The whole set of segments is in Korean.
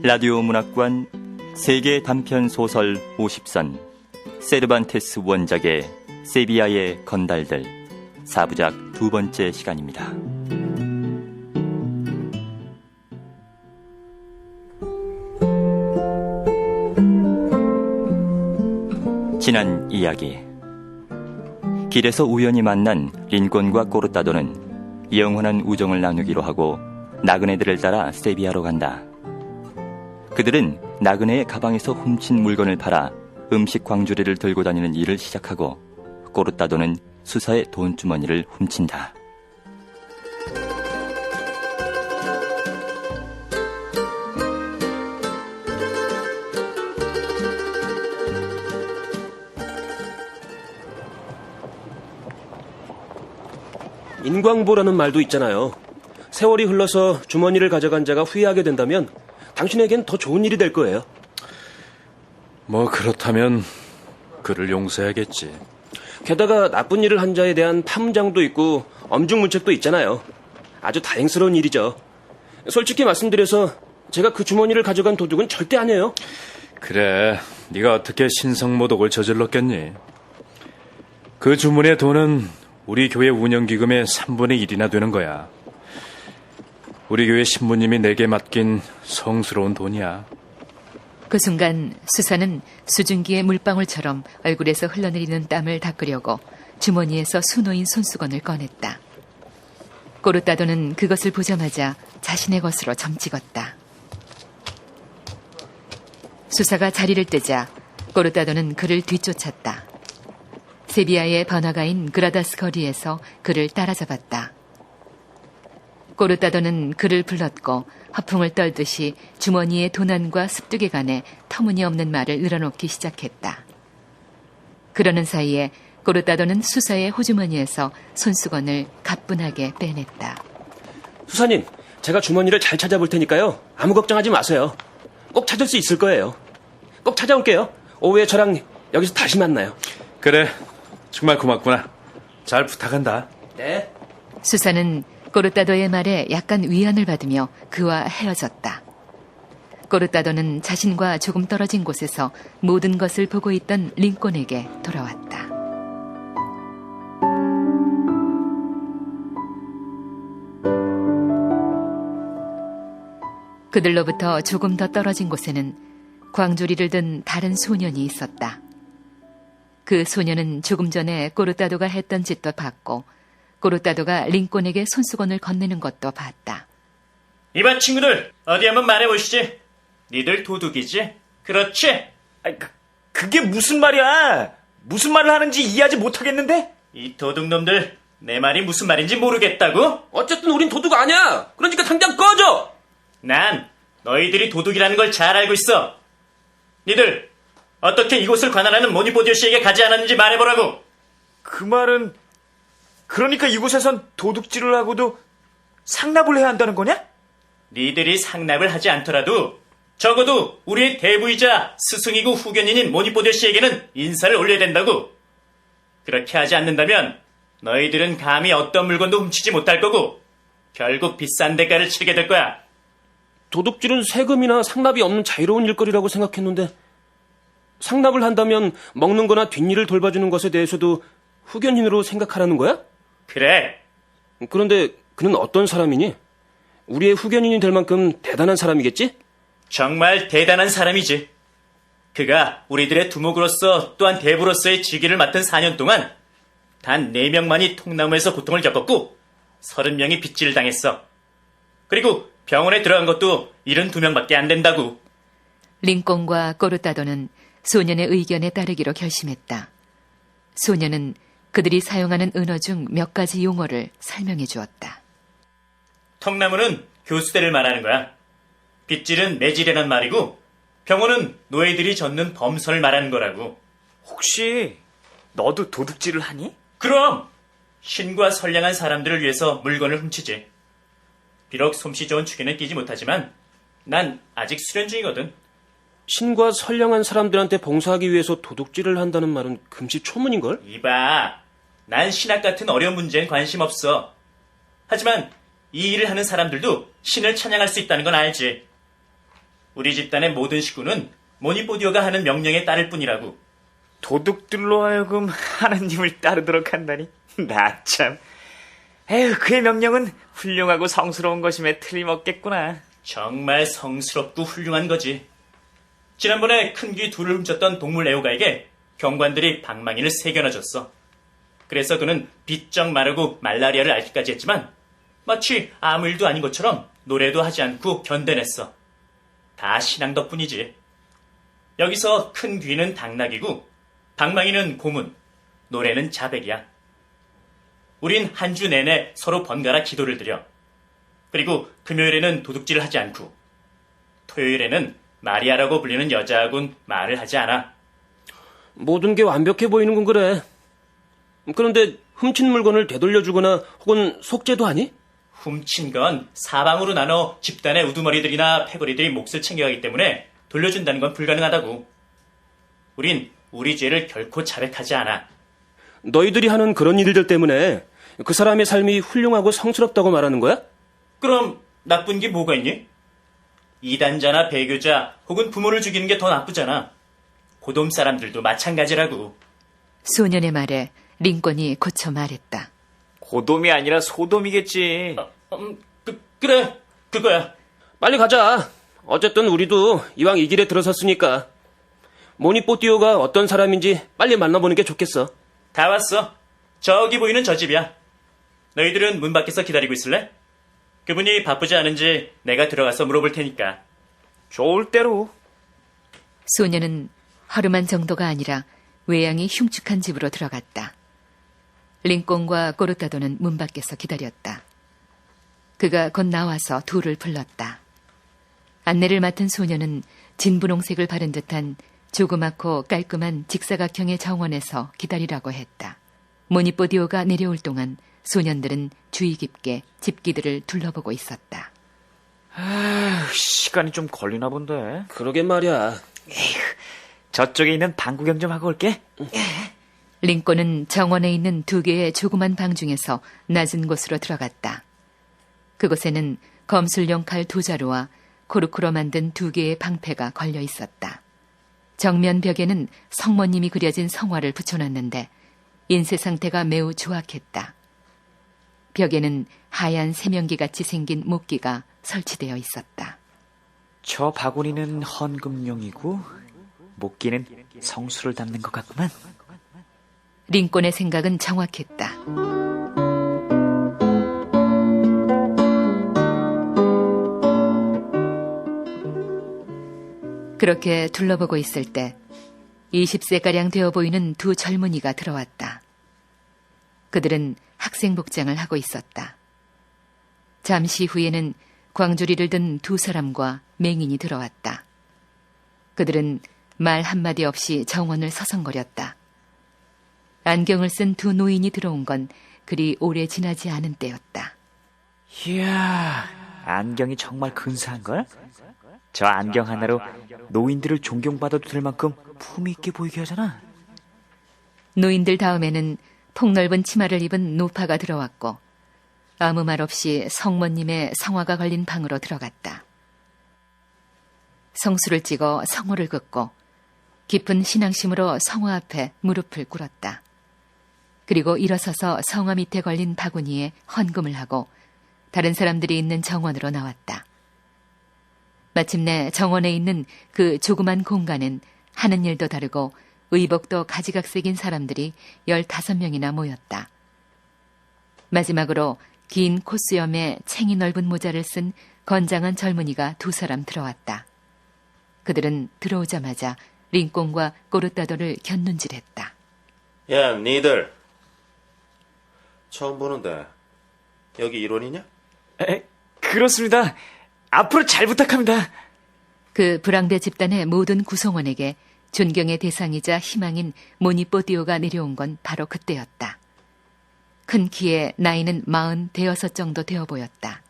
라디오 문학관 세계 단편 소설 50선 세르반테스 원작의 세비야의 건달들 4부작 두 번째 시간입니다. 지난 이야기. 길에서 우연히 만난 린콘과 꼬르타도는 영원한 우정을 나누기로 하고 나그네들을 따라 세비야로 간다. 그들은 나그네의 가방에서 훔친 물건을 팔아 음식 광주리를 들고 다니는 일을 시작하고 꼬르타도는 수사의 돈주머니를 훔친다. 인광보라는 말도 있잖아요. 세월이 흘러서 주머니를 가져간 자가 후회하게 된다면 당신에겐 더 좋은 일이 될 거예요. 뭐 그렇다면 그를 용서해야겠지. 게다가 나쁜 일을 한 자에 대한 탐장도 있고 엄중문책도 있잖아요. 아주 다행스러운 일이죠. 솔직히 말씀드려서 제가 그 주머니를 가져간 도둑은 절대 아니에요. 그래, 네가 어떻게 신성모독을 저질렀겠니? 그 주머니의 돈은 우리 교회 운영기금의 3분의 1이나 되는 거야. 우리 교회 신부님이 내게 맡긴 성스러운 돈이야. 그 순간 수사는 수증기의 물방울처럼 얼굴에서 흘러내리는 땀을 닦으려고 주머니에서 수놓인 손수건을 꺼냈다. 꼬르타도는 그것을 보자마자 자신의 것으로 점찍었다. 수사가 자리를 뜨자 꼬르타도는 그를 뒤쫓았다. 세비야의 번화가인 그라다스 거리에서 그를 따라잡았다. 꼬르타도는 그를 불렀고 허풍을 떨듯이 주머니의 도난과 습득에 관해 터무니없는 말을 늘어놓기 시작했다. 그러는 사이에 꼬르타도는 수사의 호주머니에서 손수건을 가뿐하게 빼냈다. 수사님, 제가 주머니를 잘 찾아볼 테니까요. 아무 걱정하지 마세요. 꼭 찾을 수 있을 거예요. 꼭 찾아올게요. 오후에 저랑 여기서 다시 만나요. 그래, 정말 고맙구나. 잘 부탁한다. 네. 수사는 꼬르타도의 말에 약간 위안을 받으며 그와 헤어졌다. 꼬르타도는 자신과 조금 떨어진 곳에서 모든 것을 보고 있던 린콘에게 돌아왔다. 그들로부터 조금 더 떨어진 곳에는 광주리를 든 다른 소년이 있었다. 그 소년은 조금 전에 꼬르타도가 했던 짓도 봤고 꼬르타도가 린콘에게 손수건을 건네는 것도 봤다. 이봐 친구들, 어디 한번 말해보시지. 니들 도둑이지? 그렇지? 그게 무슨 말이야? 무슨 말을 하는지 이해하지 못하겠는데? 이 도둑놈들, 내 말이 무슨 말인지 모르겠다고? 어쨌든 우린 도둑 아니야. 그러니까 당장 꺼져. 난 너희들이 도둑이라는 걸 잘 알고 있어. 니들 어떻게 이곳을 관할하는 모니포디오 씨에게 가지 않았는지 말해보라고. 그 말은 그러니까 이곳에선 도둑질을 하고도 상납을 해야 한다는 거냐? 니들이 상납을 하지 않더라도 적어도 우리의 대부이자 스승이고 후견인인 모니포디오 씨에게는 인사를 올려야 된다고. 그렇게 하지 않는다면 너희들은 감히 어떤 물건도 훔치지 못할 거고 결국 비싼 대가를 치르게 될 거야. 도둑질은 세금이나 상납이 없는 자유로운 일거리라고 생각했는데 상납을 한다면 먹는 거나 뒷일을 돌봐주는 것에 대해서도 후견인으로 생각하라는 거야? 그래. 그런데 그는 어떤 사람이니? 우리의 후견인이 될 만큼 대단한 사람이겠지? 정말 대단한 사람이지. 그가 우리들의 두목으로서 또한 대부로서의 직위를 맡은 4년 동안 단 4명만이 통나무에서 고통을 겪었고 30명이 빗질을 당했어. 그리고 병원에 들어간 것도 72명밖에 안 된다고. 린콘과 꼬르타도는 소년의 의견에 따르기로 결심했다. 소년은 그들이 사용하는 은어 중 몇 가지 용어를 설명해 주었다. 통나무는 교수대를 말하는 거야. 빗질은 매질이란 말이고 병원은 노예들이 젓는 범선을 말하는 거라고. 혹시 너도 도둑질을 하니? 그럼 신과 선량한 사람들을 위해서 물건을 훔치지. 비록 솜씨 좋은 축에는 끼지 못하지만 난 아직 수련 중이거든. 신과 선량한 사람들한테 봉사하기 위해서 도둑질을 한다는 말은 금시초문인걸? 이봐, 난 신학 같은 어려운 문제엔 관심 없어. 하지만 이 일을 하는 사람들도 신을 찬양할 수 있다는 건 알지. 우리 집단의 모든 식구는 모니포디오가 하는 명령에 따를 뿐이라고. 도둑들로 하여금 하나님을 따르도록 한다니. 나 참. 에휴, 그의 명령은 훌륭하고 성스러운 것임에 틀림없겠구나. 정말 성스럽고 훌륭한 거지. 지난번에 큰 귀 둘을 훔쳤던 동물 애호가에게 경관들이 방망이를 3개나 줬어. 그래서 그는 비쩍 마르고 말라리아를 앓기까지 했지만 마치 아무 일도 아닌 것처럼 노래도 하지 않고 견뎌냈어. 다 신앙 덕분이지. 여기서 큰 귀는 당나귀고 방망이는 고문, 노래는 자백이야. 우린 한 주 내내 서로 번갈아 기도를 드려. 그리고 금요일에는 도둑질을 하지 않고 토요일에는 마리아라고 불리는 여자하고는 말을 하지 않아. 모든 게 완벽해 보이는군 그래. 그런데 훔친 물건을 되돌려주거나 혹은 속죄도 하니? 훔친 건 사방으로 나눠 집단의 우두머리들이나 패거리들이 몫을 챙겨가기 때문에 돌려준다는 건 불가능하다고. 우린 우리 죄를 결코 자백하지 않아. 너희들이 하는 그런 일들 때문에 그 사람의 삶이 훌륭하고 성스럽다고 말하는 거야? 그럼 나쁜 게 뭐가 있니? 이단자나 배교자 혹은 부모를 죽이는 게 더 나쁘잖아. 고돔 사람들도 마찬가지라고. 소년의 말에 링컨이 고쳐 말했다. 고돔이 아니라 소돔이겠지. 그래, 그거야. 빨리 가자. 어쨌든 우리도 이왕 이 길에 들어섰으니까 모니포티오가 어떤 사람인지 빨리 만나보는 게 좋겠어. 다 왔어. 저기 보이는 저 집이야. 너희들은 문 밖에서 기다리고 있을래? 그분이 바쁘지 않은지 내가 들어가서 물어볼 테니까. 좋을 대로. 소년은 하루만 정도가 아니라 외양이 흉측한 집으로 들어갔다. 링컨과 꼬르타도는 문 밖에서 기다렸다. 그가 곧 나와서 둘을 불렀다. 안내를 맡은 소년은 진분홍색을 바른 듯한 조그맣고 깔끔한 직사각형의 정원에서 기다리라고 했다. 모니포디오가 내려올 동안 소년들은 주의 깊게 집기들을 둘러보고 있었다. 시간이 좀 걸리나 본데. 그러게 말이야. 저쪽에 있는 방 구경 좀 하고 올게. 링컨은 정원에 있는 2개의 조그만 방 중에서 낮은 곳으로 들어갔다. 그곳에는 검술용 칼 2자루와 코르크로 만든 2개의 방패가 걸려 있었다. 정면 벽에는 성모님이 그려진 성화를 붙여놨는데 인쇄 상태가 매우 조악했다. 벽에는 하얀 세면기같이 생긴 목기가 설치되어 있었다. 저 바구니는 헌금용이고 목기는 성수를 담는 것 같구만. 링컨의 생각은 정확했다. 그렇게 둘러보고 있을 때 20세가량 되어 보이는 2 젊은이가 들어왔다. 그들은 학생 복장을 하고 있었다. 잠시 후에는 광주리를 든 2 사람과 맹인이 들어왔다. 그들은 말 한마디 없이 정원을 서성거렸다. 안경을 쓴 2 노인이 들어온 건 그리 오래 지나지 않은 때였다. 이야, 안경이 정말 근사한걸? 저 안경 하나로 노인들을 존경받아도 될 만큼 품위 있게 보이게 하잖아. 노인들 다음에는 폭넓은 치마를 입은 노파가 들어왔고 아무 말 없이 성모님의 성화가 걸린 방으로 들어갔다. 성수를 찍어 성호를 긋고 깊은 신앙심으로 성화 앞에 무릎을 꿇었다. 그리고 일어서서 성화 밑에 걸린 바구니에 헌금을 하고 다른 사람들이 있는 정원으로 나왔다. 마침내 정원에 있는 그 조그만 공간엔 하는 일도 다르고 의복도 가지각색인 사람들이 15명이나 모였다. 마지막으로 긴 콧수염에 챙이 넓은 모자를 쓴 건장한 젊은이가 2 사람 들어왔다. 그들은 들어오자마자 링컨과 꼬르타도를 곁눈질했다. 야, 니들 처음 보는데 여기 일원이냐? 그렇습니다. 앞으로 잘 부탁합니다. 그 불황대 집단의 모든 구성원에게 존경의 대상이자 희망인 모니포디오가 내려온 건 바로 그때였다. 큰 키에 나이는 40 정도 되어 보였다.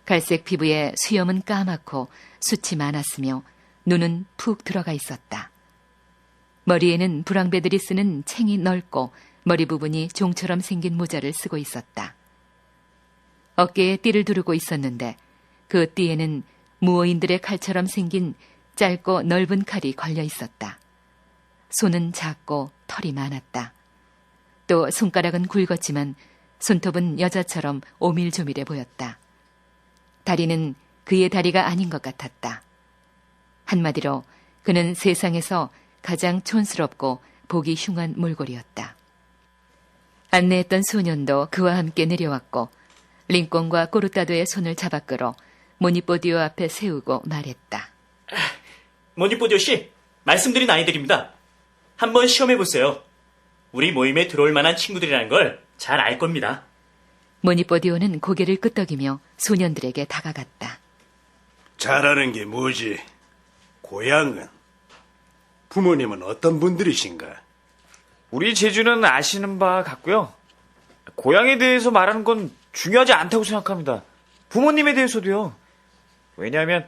갈색 피부에 수염은 까맣고 숱이 많았으며 눈은 푹 들어가 있었다. 머리에는 불황배들이 쓰는 챙이 넓고 머리 부분이 종처럼 생긴 모자를 쓰고 있었다. 어깨에 띠를 두르고 있었는데 그 띠에는 무호인들의 칼처럼 생긴 짧고 넓은 칼이 걸려 있었다. 손은 작고 털이 많았다. 또 손가락은 굵었지만 손톱은 여자처럼 오밀조밀해 보였다. 다리는 그의 다리가 아닌 것 같았다. 한마디로 그는 세상에서 가장 촌스럽고 보기 흉한 몰골이었다. 안내했던 소년도 그와 함께 내려왔고 링컨과 꼬르타도의 손을 잡아 끌어 모니포디오 앞에 세우고 말했다. 모니포디오 씨, 말씀드린 아이들입니다. 한번 시험해보세요. 우리 모임에 들어올 만한 친구들이라는 걸 잘 알 겁니다. 모니포디오는 고개를 끄덕이며 소년들에게 다가갔다. 잘하는 게 뭐지? 고향은? 부모님은 어떤 분들이신가? 우리 제주는 아시는 바 같고요. 고향에 대해서 말하는 건 중요하지 않다고 생각합니다. 부모님에 대해서도요. 왜냐하면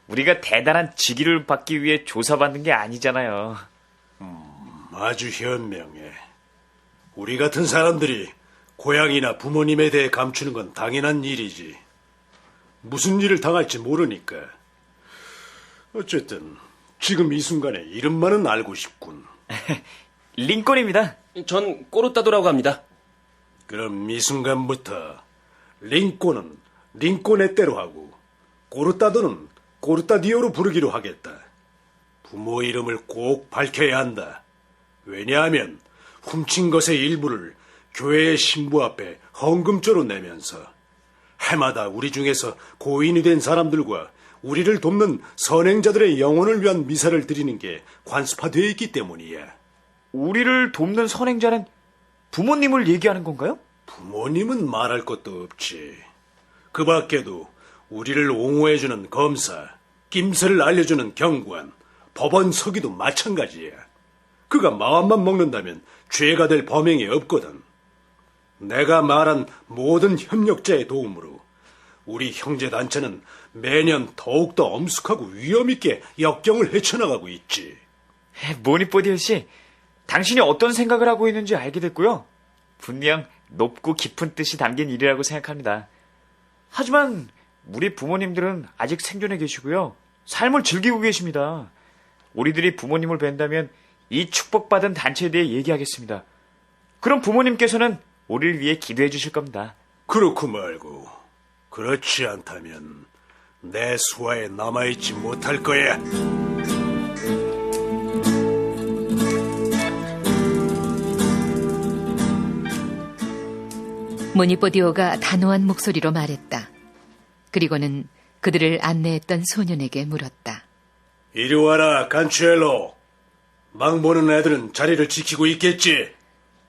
우리가 대단한 직위를 받기 위해 조사받는 게 아니잖아요. 아주 현명해. 우리 같은 사람들이 고향이나 부모님에 대해 감추는 건 당연한 일이지. 무슨 일을 당할지 모르니까. 어쨌든 지금 이 순간에 이름만은 알고 싶군. 링컨입니다. 전 꼬르타도라고 합니다. 그럼 이 순간부터 링컨은 링컨의 때로 하고 꼬르타도는 꼬르타디오로 부르기로 하겠다. 부모 이름을 꼭 밝혀야 한다. 왜냐하면 훔친 것의 일부를 교회의 신부 앞에 헌금조로 내면서 해마다 우리 중에서 고인이 된 사람들과 우리를 돕는 선행자들의 영혼을 위한 미사를 드리는 게 관습화되어 있기 때문이야. 우리를 돕는 선행자는 부모님을 얘기하는 건가요? 부모님은 말할 것도 없지. 그 밖에도 우리를 옹호해주는 검사, 낌새를 알려주는 경관, 법원 서기도 마찬가지야. 그가 마음만 먹는다면 죄가 될 범행이 없거든. 내가 말한 모든 협력자의 도움으로 우리 형제단체는 매년 더욱더 엄숙하고 위험있게 역경을 헤쳐나가고 있지. 모니포디오 씨, 당신이 어떤 생각을 하고 있는지 알게 됐고요. 분명 높고 깊은 뜻이 담긴 일이라고 생각합니다. 하지만 우리 부모님들은 아직 생존해 계시고요. 삶을 즐기고 계십니다. 우리들이 부모님을 뵌다면 이 축복받은 단체에 대해 얘기하겠습니다. 그럼 부모님께서는 우리를 위해 기도해 주실 겁니다. 그렇고 말고 그렇지 않다면 내 수하에 남아있지 못할 거야. 모니포디오가 단호한 목소리로 말했다. 그리고는 그들을 안내했던 소년에게 물었다. 이리 와라, 간추엘로. 망 보는 애들은 자리를 지키고 있겠지?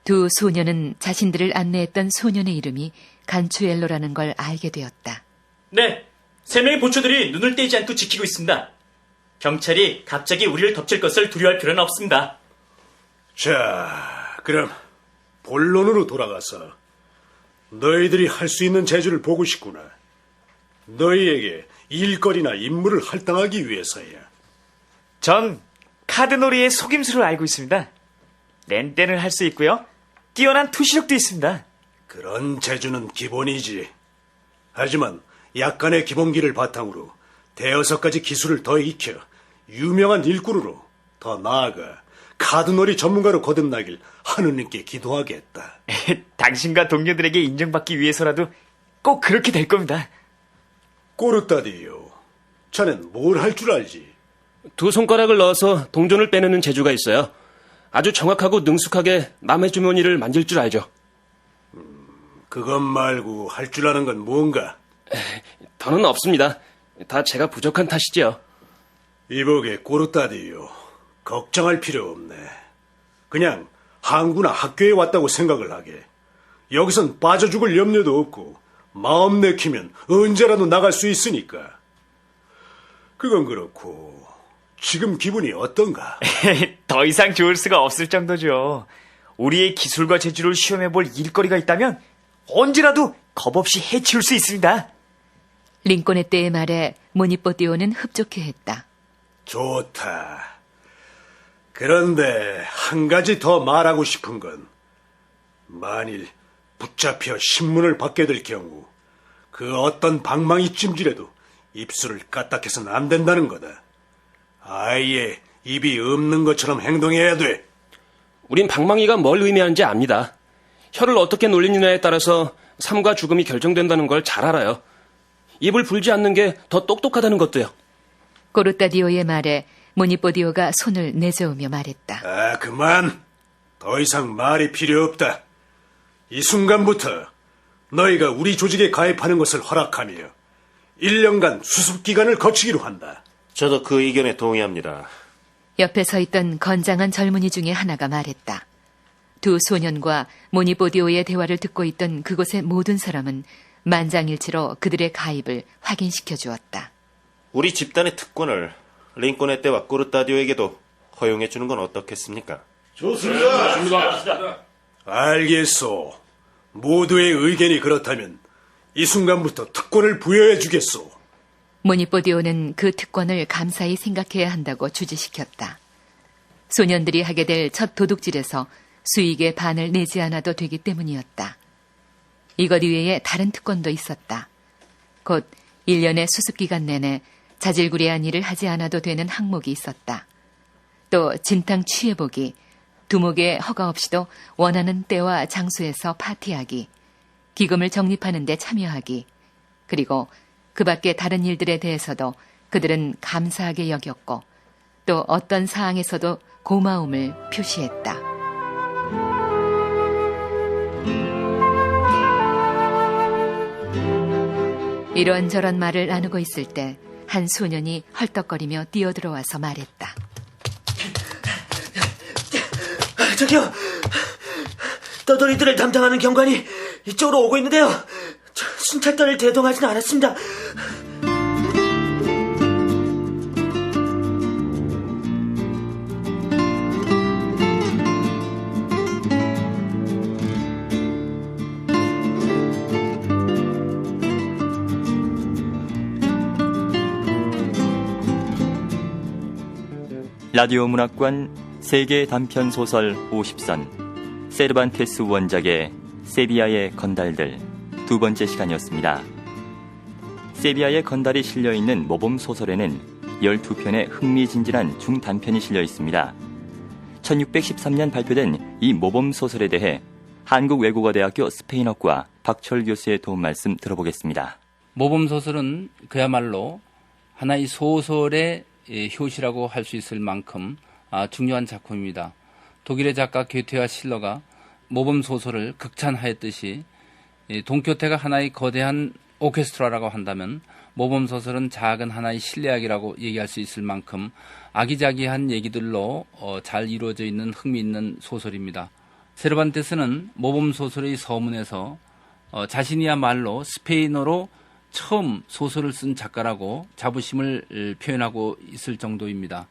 두 소년은 자신들을 안내했던 소년의 이름이 간추엘로라는 걸 알게 되었다. 네, 3명의 보초들이 눈을 떼지 않고 지키고 있습니다. 경찰이 갑자기 우리를 덮칠 것을 두려워할 필요는 없습니다. 자, 그럼 본론으로 돌아가서 너희들이 할 수 있는 재주를 보고 싶구나. 너희에게 일거리나 임무를 할당하기 위해서야. 전 카드놀이의 속임수를 알고 있습니다. 랜댄을 할 수 있고요. 뛰어난 투시력도 있습니다. 그런 재주는 기본이지. 하지만 약간의 기본기를 바탕으로 대여섯 가지 기술을 더 익혀 유명한 일꾼으로 더 나아가 카드놀이 전문가로 거듭나길 하느님께 기도하겠다. 당신과 동료들에게 인정받기 위해서라도 꼭 그렇게 될 겁니다. 꼬르타디요, 자넨 뭘 할 줄 알지? 두 손가락을 넣어서 동전을 빼내는 재주가 있어요. 아주 정확하고 능숙하게 남의 주머니를 만질 줄 알죠. 그것 말고 할 줄 아는 건 뭔가? 더는 없습니다. 다 제가 부족한 탓이지요. 이보게 꼬르타디요, 걱정할 필요 없네. 그냥 항구나 학교에 왔다고 생각을 하게. 여기선 빠져 죽을 염려도 없고 마음 내키면 언제라도 나갈 수 있으니까. 그건 그렇고 지금 기분이 어떤가? 더 이상 좋을 수가 없을 정도죠. 우리의 기술과 재주를 시험해볼 일거리가 있다면 언제라도 겁없이 해치울 수 있습니다. 링컨의 때의 말에 모니포디오는 흡족해했다. 좋다. 그런데 한 가지 더 말하고 싶은 건, 만일 붙잡혀 신문을 받게 될 경우 그 어떤 방망이 찜질에도 입술을 까딱해서는 안 된다는 거다. 아예 입이 없는 것처럼 행동해야 돼. 우린 방망이가 뭘 의미하는지 압니다. 혀를 어떻게 놀리느냐에 따라서 삶과 죽음이 결정된다는 걸 잘 알아요. 입을 불지 않는 게 더 똑똑하다는 것도요. 고르타디오의 말에 모니포디오가 손을 내저으며 말했다. 아, 그만. 더 이상 말이 필요 없다. 이 순간부터 너희가 우리 조직에 가입하는 것을 허락하며 1년간 수습기간을 거치기로 한다. 저도 그 의견에 동의합니다. 옆에 서 있던 건장한 젊은이 중에 하나가 말했다. 두 소년과 모니포디오의 대화를 듣고 있던 그곳의 모든 사람은 만장일치로 그들의 가입을 확인시켜 주었다. 우리 집단의 특권을 링콘의 때와 꼬르타디오에게도 허용해 주는 건 어떻겠습니까? 알겠소. 모두의 의견이 그렇다면 이 순간부터 특권을 부여해 주겠소. 모니포디오는 그 특권을 감사히 생각해야 한다고 주지시켰다. 소년들이 하게 될 첫 도둑질에서 수익의 반을 내지 않아도 되기 때문이었다. 이것 이외에 다른 특권도 있었다. 곧 1년의 수습기간 내내 자질구레한 일을 하지 않아도 되는 항목이 있었다. 또 진탕 취해보기, 두목의 허가 없이도 원하는 때와 장소에서 파티하기, 기금을 적립하는 데 참여하기, 그리고 그 밖의 다른 일들에 대해서도 그들은 감사하게 여겼고 또 어떤 사항에서도 고마움을 표시했다. 이런저런 말을 나누고 있을 때 한 소년이 헐떡거리며 뛰어들어와서 말했다. 저기요, 떠돌이들을 담당하는 경관이 이쪽으로 오고 있는데요. 순찰단을 대동하지는 않았습니다. 라디오 문학관 세계 단편 소설 50선 세르반테스 원작의 세비야의 건달들 두 번째 시간이었습니다. 세비야의 건달이 실려있는 모범 소설에는 12편의 흥미진진한 중단편이 실려 있습니다. 1613년 발표된 이 모범 소설에 대해 한국외국어대학교 스페인어과 박철 교수의 도움 말씀 들어보겠습니다. 모범 소설은 그야말로 하나의 소설의 효시라고 할 수 있을 만큼 중요한 작품입니다. 독일의 작가 괴테와 실러가 모범 소설을 극찬하였듯이 돈키호테가 하나의 거대한 오케스트라라고 한다면 모범 소설은 작은 하나의 실내악이라고 얘기할 수 있을 만큼 아기자기한 얘기들로 잘 이루어져 있는 흥미있는 소설입니다. 세르반테스는 모범 소설의 서문에서 자신이야말로 스페인어로 처음 소설을 쓴 작가라고 자부심을 표현하고 있을 정도입니다.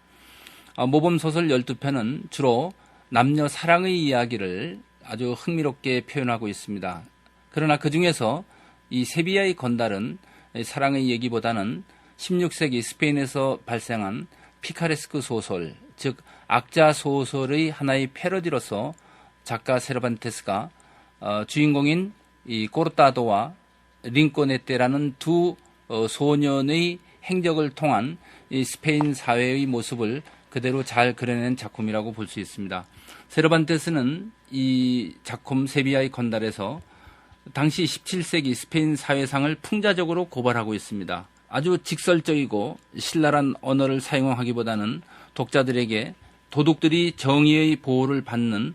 모범 소설 12편은 주로 남녀 사랑의 이야기를 아주 흥미롭게 표현하고 있습니다. 그러나 그 중에서 이 세비야의 건달은 사랑의 얘기보다는 16세기 스페인에서 발생한 피카레스크 소설, 즉 악자 소설의 하나의 패러디로서 작가 세르반테스가 주인공인 이 코르타도와 링꼬네테라는 두 소년의 행적을 통한 이 스페인 사회의 모습을 그대로 잘 그려낸 작품이라고 볼 수 있습니다. 세르반테스는 이 작품 세비야의 건달에서 당시 17세기 스페인 사회상을 풍자적으로 고발하고 있습니다. 아주 직설적이고 신랄한 언어를 사용하기보다는 독자들에게 도둑들이 정의의 보호를 받는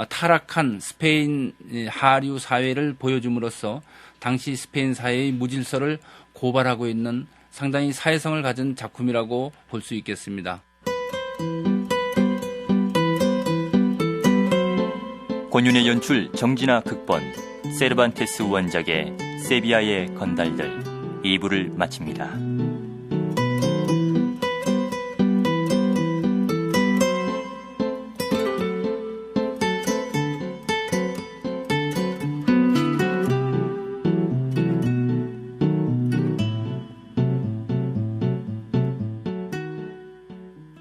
타락한 스페인 하류 사회를 보여줌으로써 당시 스페인 사회의 무질서를 고발하고 있는 상당히 사회성을 가진 작품이라고 볼 수 있겠습니다. 권윤의 연출, 정진아 극본, 세르반테스 원작의 세비야의 건달들 2부를 마칩니다.